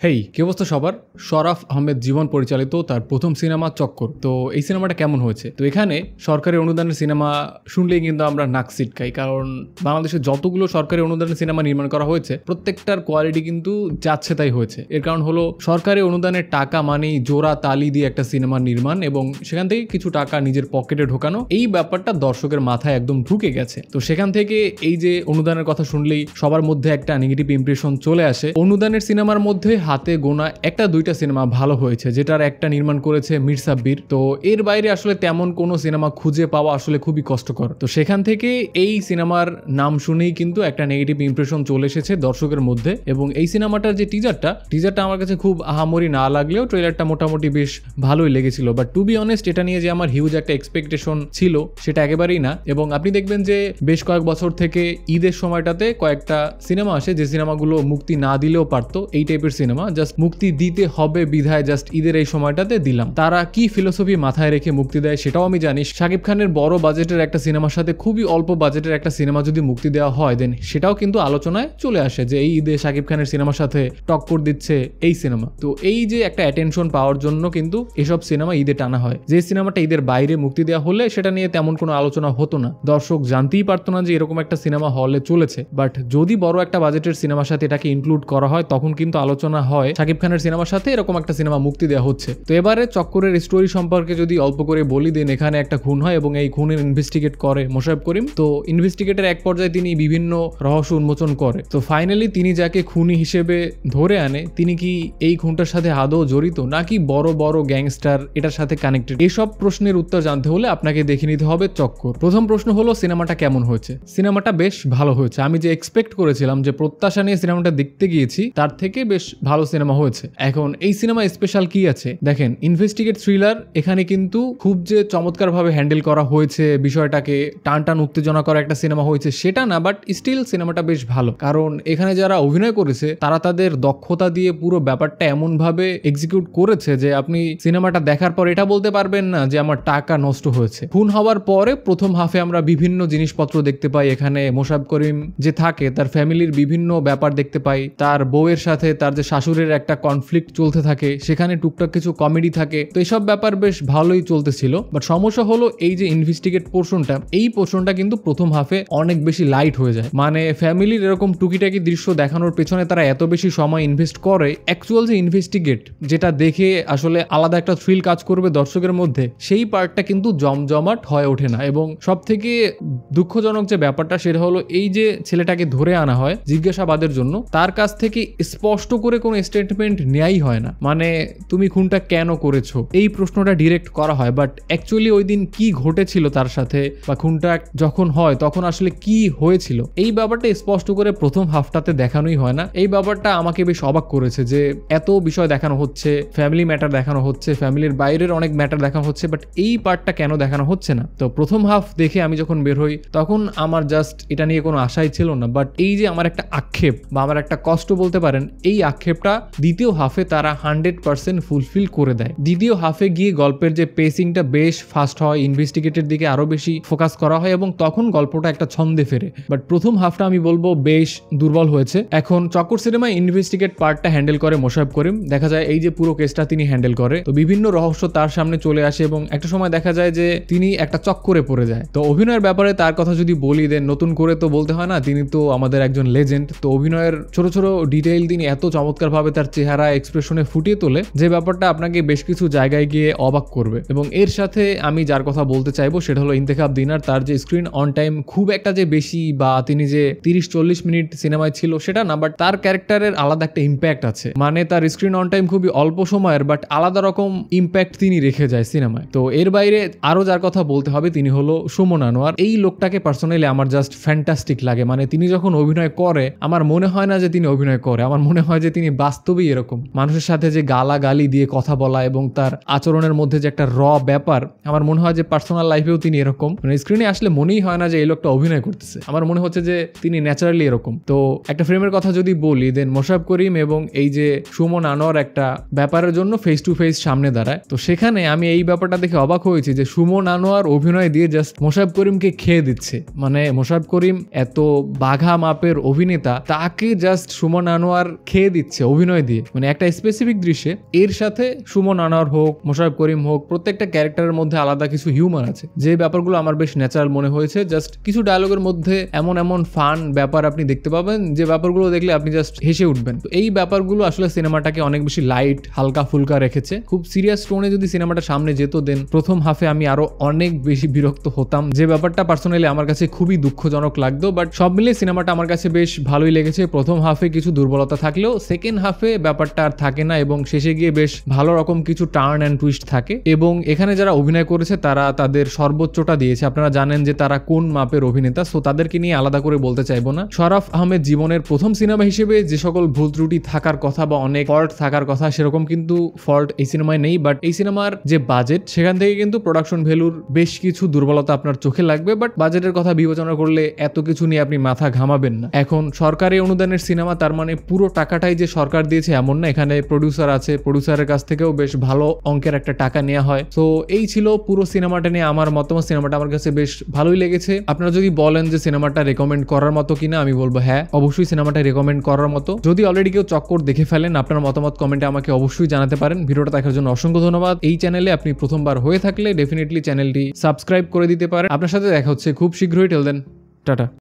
হেই, কি অবস্থা সবার? শরাফ আহমেদ জীবন পরিচালিত তার প্রথম সিনেমা চক্কর। তো এই সিনেমাটা কেমন হয়েছে? তো এখানে সরকারি অনুদানের সিনেমা শুনলেই কিন্তু আমরা নাক সিটকাই, কারণ বাংলাদেশে যতগুলো সরকারি অনুদানের সিনেমা নির্মাণ করা হয়েছে প্রত্যেকটার কোয়ালিটি কিন্তু যাচ্ছে তাই হয়েছে। এর কারণ হলো সরকারি অনুদানের টাকা মানেই জোড়া তালি দিয়ে একটা সিনেমার নির্মাণ এবং সেখান থেকে কিছু টাকা নিজের পকেটে ঢোকানো, এই ব্যাপারটা দর্শকের মাথায় একদম ঢুকে গেছে। তো সেখান থেকে এই যে অনুদানের কথা শুনলেই সবার মধ্যে একটা নেগেটিভ ইমপ্রেশন চলে আসে। অনুদানের সিনেমার মধ্যে হাতে গোনা একটা দুইটা সিনেমা ভালো হয়েছে, যেটার একটা নির্মাণ করেছে মীর সাব্বির। তো এর বাইরে আসলে তেমন কোনো সিনেমা খুঁজে পাওয়া আসলে খুবই কষ্টকর। তো সেখান থেকে এই সিনেমার নাম শুনেই কিন্তু একটা নেগেটিভ ইমপ্রেশন চলে এসেছে দর্শকের মধ্যে। এবং এই সিনেমাটার যে টিজারটা আমার কাছে খুব আহামরি না লাগলেও ট্রেলারটা মোটামুটি বেশ ভালোই লেগেছিল। বাট টু বি অনেস্ট, এটা নিয়ে যে আমার হিউজ একটা এক্সপেকটেশন ছিল সেটা একেবারেই না। এবং আপনি দেখবেন যে বেশ কয়েক বছর থেকে ঈদের সময়টাতে কয়েকটা সিনেমা আসে যে সিনেমাগুলো মুক্তি না দিলেও পারতো, এই টাইপের সিনেমা জাস্ট মুক্তি দিতে হবে বিধায় জাস্ট ঈদের এই সময়টাতে দিলাম। তারা কি ফিলোসফি মাথায় রেখে মুক্তি দেয় সেটাও আমি জানি। শাকিব খানের বড় বাজেটের একটা সিনেমার সাথে খুবই অল্প বাজেটের একটা সিনেমা যদি মুক্তি দেওয়া হয়, দেন সেটাও কিন্তু আলোচনায় চলে আসে যে এই ঈদে শাকিব খানের সিনেমার সাথে টক্কর দিচ্ছে এই সিনেমা। তো এই যে একটা অ্যাটেনশন পাওয়ার জন্য কিন্তু এসব সিনেমা ঈদে টানা হয়। যে সিনেমাটা ঈদের বাইরে মুক্তি দেওয়া হলে সেটা নিয়ে তেমন কোনো আলোচনা হতো না, দর্শক জানতেই পারতো না যে এরকম একটা সিনেমা হলে চলেছে। বাট যদি বড় একটা বাজেটের সিনেমার সাথে এটাকে ইনক্লুড করা হয় তখন কিন্তু আলোচনা হয় শাকিব খানের সিনেমার সাথে এরকম একটা সিনেমা মুক্তি দেওয়া হচ্ছে। তো এবারে চক্করের স্টোরি সম্পর্কে যদি অল্প করে বলি, দেন এখানে একটা খুন হয় এবং এই খুনের ইনভেস্টিগেট করে মোশাররফ করিম। তো ইনভেস্টিগেটের এক পর্যায়ে তিনি বিভিন্ন রহস্য উন্মোচন করে। তো ফাইনালি তিনি যাকে খুনি হিসেবে ধরে আনে, তিনি কি এই খুনটার সাথে আদৌ জড়িত নাকি বড় বড় গ্যাংস্টার এটার সাথে কানেক্টেড? এসব প্রশ্নের উত্তর জানতে হলে আপনাকে দেখে নিতে হবে চক্কর। প্রথম প্রশ্ন হলো সিনেমাটা কেমন হয়েছে? সিনেমাটা বেশ ভালো হয়েছে। আমি যে এক্সপেক্ট করেছিলাম, যে প্রত্যাশা নিয়ে সিনেমাটা দেখতে গিয়েছি, তার থেকে বেশ ভালো সিনেমা হয়েছে। এখন এই সিনেমা স্পেশাল কি আছে দেখেন, ইনভেস্টিগেট থ্রিলার এখানে কিন্তু খুব যে চমৎকার ভাবে হ্যান্ডেল করা হয়েছে, বিষয়টাকে টান টান উত্তেজনা করা একটা সিনেমা হয়েছে সেটা না, বাট স্টিল সিনেমাটা বেশ ভালো। কারণ এখানে যারা অভিনয় করেছে তারা তাদের দক্ষতা দিয়ে পুরো ব্যাপারটা এমন ভাবে এক্সিকিউট করেছে যে আপনি সিনেমাটা দেখার পর এটা বলতে পারবেন না যে আমার টাকা নষ্ট হয়েছে। খুন হওয়ার পরে প্রথম হাফে আমরা বিভিন্ন জিনিসপত্র দেখতে পাই। এখানে মোশাররফ করিম যে থাকে তার ফ্যামিলির বিভিন্ন ব্যাপার দেখতে পাই, তার বউয়ের সাথে তার যে শাশুড়ির একটা কনফ্লিক্ট চলতে থাকে, সেখানে টুকটাক কিছু কমেডি থাকে। তো এইসব ব্যাপার বেশ ভালোই চলতেছিল। বাট সমস্যা হলো এই যে ইনভেস্টিগেট পোর্শনটা, এই পোর্শনটা কিন্তু প্রথম হাফে অনেক বেশি লাইট হয়ে যায়। মানে ফ্যামিলির এরকম টুকিটাকি দৃশ্য দেখানোর পেছনে তারা এত বেশি সময় ইনভেস্ট করে, অ্যাকচুয়াল যে ইনভেস্টিগেট যেটা দেখে আসলে আলাদা একটা থ্রিল কাজ করবে দর্শকের মধ্যে, সেই পার্টটা কিন্তু জমজমাট হয়ে ওঠে না। এবং সব থেকে দুঃখজনক যে ব্যাপারটা সেটা হলো এই যে ছেলেটাকে ধরে আনা হয় জিজ্ঞাসাবাদের জন্য, তার কাছ থেকে স্পষ্ট করে কোনো স্টেটমেন্ট নেয়াই হয় না। মানে তুমি খুনটা কেন করেছো এই প্রশ্নটা ডিরেক্ট করা হয়, বাট অ্যাকচুয়ালি ওই দিন কি ঘটেছিল তার সাথে, বা খুনটা যখন হয় তখন আসলে কি হয়েছিল, এই ব্যাপারটা স্পষ্ট করে প্রথম হাফটাতে দেখানোই হয় না। এই ব্যাপারটা আমাকে বেশ অবাক করেছে যে এত বিষয় দেখানো হচ্ছে, ফ্যামিলি ম্যাটার দেখানো হচ্ছে, ফ্যামিলির বাইরের অনেক ম্যাটার দেখানো হচ্ছে, বাট এই পার্টটা কেন দেখানো হচ্ছে না। তো প্রথম হাফ দেখে আমি যখন বের হই তখন আমার জাস্ট এটা নিয়ে কোনো আশাই ছিল না। বাট এই যে আমার একটা আক্ষেপ বা আমার একটা কষ্ট বলতে পারেন, এই আক্ষেপটা দ্বিতীয় হাফে তারা 100% ফুলফিল করে দেয়। দ্বিতীয় হাফে গিয়ে গল্পের যে পেসিংটা বেশ ফাস্ট হয়, ইনভেস্টিগেটের দিকে আরো বেশি ফোকাস করা হয় এবং তখন গল্পটা একটা ছন্দে ফেরে। বাট প্রথম হাফটা আমি বলবো বেশ দুর্বল হয়েছে। এখন চক্কর সিনেমায় ইনভেস্টিগেট পার্টটা হ্যান্ডেল করে মোশাররফ করিম। দেখা যায় এই যে পুরো কেসটা তিনি হ্যান্ডেল করে, তো বিভিন্ন রহস্য তার সামনে চলে আসে এবং একটা সময় দেখা যায় যে তিনি একটা চক্করে পড়ে যায়। তো অভিনয়ের ব্যাপারে তার কথা যদি বলি, দেন নতুন করে তো বলতে হয় না, তিনি তো আমাদের একজন লেজেন্ড। তো অভিনয়ের ছোট ছোট ডিটেইল তিনি এত চমৎকার ভাবে তার চেহারা এক্সপ্রেশনে ফুটিয়ে তোলে যে ব্যাপারটা আপনাকে বেশ কিছু জায়গায় গিয়ে অবাক করবে। এবং এর সাথে আমি যার কথা বলতে চাইবো সেটা হলো ইন্তেখাব দিনার। তার যে স্ক্রিন অন টাইম খুব একটা যে বেশি বা তিনি যে 30-40 মিনিট সিনেমায় ছিল সেটা না, বাট তার ক্যারেক্টারের আলাদা একটা ইম্প্যাক্ট আছে। মানে তার স্ক্রিন অন টাইম খুবই অল্প সময়ের, বাট আলাদা রকম ইম্প্যাক্ট তিনি রেখে যায় সিনেমায়। তো এর বাইরে আরো যার কথা বলতে হবে তিনি হলো সুমন আনোয়ার। এই লোকটাকে পার্সোনালি আমার জাস্ট ফ্যান্টাস্টিক লাগে। মানে তিনি যখন অভিনয় করে আমার মনে হয় না যে তিনি অভিনয় করে, আমার মনে হয় যে তিনি বাস্তবেই এরকম। মানুষের সাথে যে গালাগালি দিয়ে কথা বলা এবং তার আচরণের মধ্যে যে একটা ব্যাপার, আমার মনে হয় যে পার্সোনাল লাইফেও তিনি এরকম। মানে স্ক্রিনে আসলে মনেই হয় না যে এই লোকটা অভিনয় করতেছে, আমার মনে হচ্ছে যে তিনি ন্যাচারালি এরকম। তো একটা ফ্রেমের কথা যদি বলি, দেন মোশাররফ করিম এবং এই যে সুমন আনোয়ার একটা ব্যাপারের জন্য ফেস টু ফেস সামনে দাঁড়ায়। তো সেখানে আমি এই ব্যাপারটা দেখে অবাক হয়েছি যে সুমন আনোয়ার অভিনয় দিয়ে জাস্ট মোশাররফ করিমকে খেয়ে দিচ্ছে। মানে মোশাররফ করিম এত বাঘা মাপের অভিনেতা, তাকে জাস্ট সুমন আনোয়ার খেয়ে দিচ্ছে অভিনয় দিয়ে, মানে একটা স্পেসিফিক দৃশ্যে এর সাথে সুমন আনোয়ার হোক, মোশাররফ করিম হোক, প্রত্যেকটা ক্যারেক্টারের মধ্যে আলাদা কিছু হিউমার আছে, যে ব্যাপারগুলো আমার বেশ ন্যাচারাল মনে হয়েছে। জাস্ট কিছু ডায়লগের মধ্যে এমন এমন ফান ব্যাপার আপনি দেখতে পাবেন যে ব্যাপারগুলো দেখলে আপনি জাস্ট হেসে উঠবেন। তো এই ব্যাপারগুলো আসলে সিনেমাটাকে অনেক বেশি লাইট হালকা ফুলকা রেখেছে। খুব সিরিয়াস টোনে যদি সিনেমাটা সামনে যেত দেন প্রথম হাফে আমি আরো অনেক বেশি বিরক্ত হতাম, যে ব্যাপারটা পার্সোনালি আমার কাছে খুবই দুঃখজনক লাগতো। বাট সব মিলিয়ে সিনেমাটা আমার কাছে বেশ ভালোই লেগেছে। প্রথম হাফে কিছু দুর্বলতা থাকলেও সেকেন্ড হাফে ব্যাপারটা আর থাকে না এবং শেষে গিয়ে বেশ ভালো রকম কিছু টার্ন অ্যান্ড টুইস্ট থাকে। এবং এখানে যারা অভিনয় করেছে তারা তাদের সর্বোচ্চটা দিয়েছে। আপনারা জানেন যে তারা কোন মাপের অভিনেতা, সো তাদেরকে নিয়ে আলাদা করে বলতে চাইবো না। শরাফ আহমেদ জীবনের প্রথম সিনেমা হিসেবে যে সকল ভুল ত্রুটি থাকার কথা বা অনেক ফল্ট থাকার কথা, সেরকম কিন্তু ফল্ট এই সিনেমায় নেই। বাট এই সিনেমার যে বাজেট, সেখান থেকে কিন্তু প্রোডাকশন ভ্যালুর বেশ কিছু দুর্বলতা আপনার চোখে লাগবে। বাট বাজেটের কথা বিবেচনা করলে এত কিছু নিয়ে আপনি মাথা ঘামাবেন না। এখন সরকারি অনুদানের সিনেমা, তার মানে পুরো টাকাটাই যে সরকার দিয়েছে এমন না, এখানে প্রডিউসার আছে, প্রডিউসারের কাছ থেকেও বেশ ভালো অঙ্কের একটা টাকা নেওয়া হয়। তো এই ছিল পুরো সিনেমাটা নিয়ে আমার মতামত। সিনেমাটা আমার কাছে বেশ ভালোই লেগেছে। আপনারা যদি বলেন যে সিনেমাটা রেকমেন্ড করার মতো কিনা, আমি বলবো হ্যাঁ, অবশ্যই সিনেমাটা রেকমেন্ড করার মতো। যদি অলরেডি কেউ চক্কর দেখে ফেলেন, আপনার মতামত কমেন্টে আমাকে অবশ্যই জানাতে পারেন। ভিডিওটা দেখার জন্য অসংখ্য ধন্যবাদ। এই চ্যানেলে আপনি প্রথমবার হয়ে থাকলে ডেফিনেটলি চ্যানেলটি সাবস্ক্রাইব করে দিতে পারেন। আপনার সাথে দেখা হচ্ছে খুব শীঘ্রই। টেল দেন, টাটা।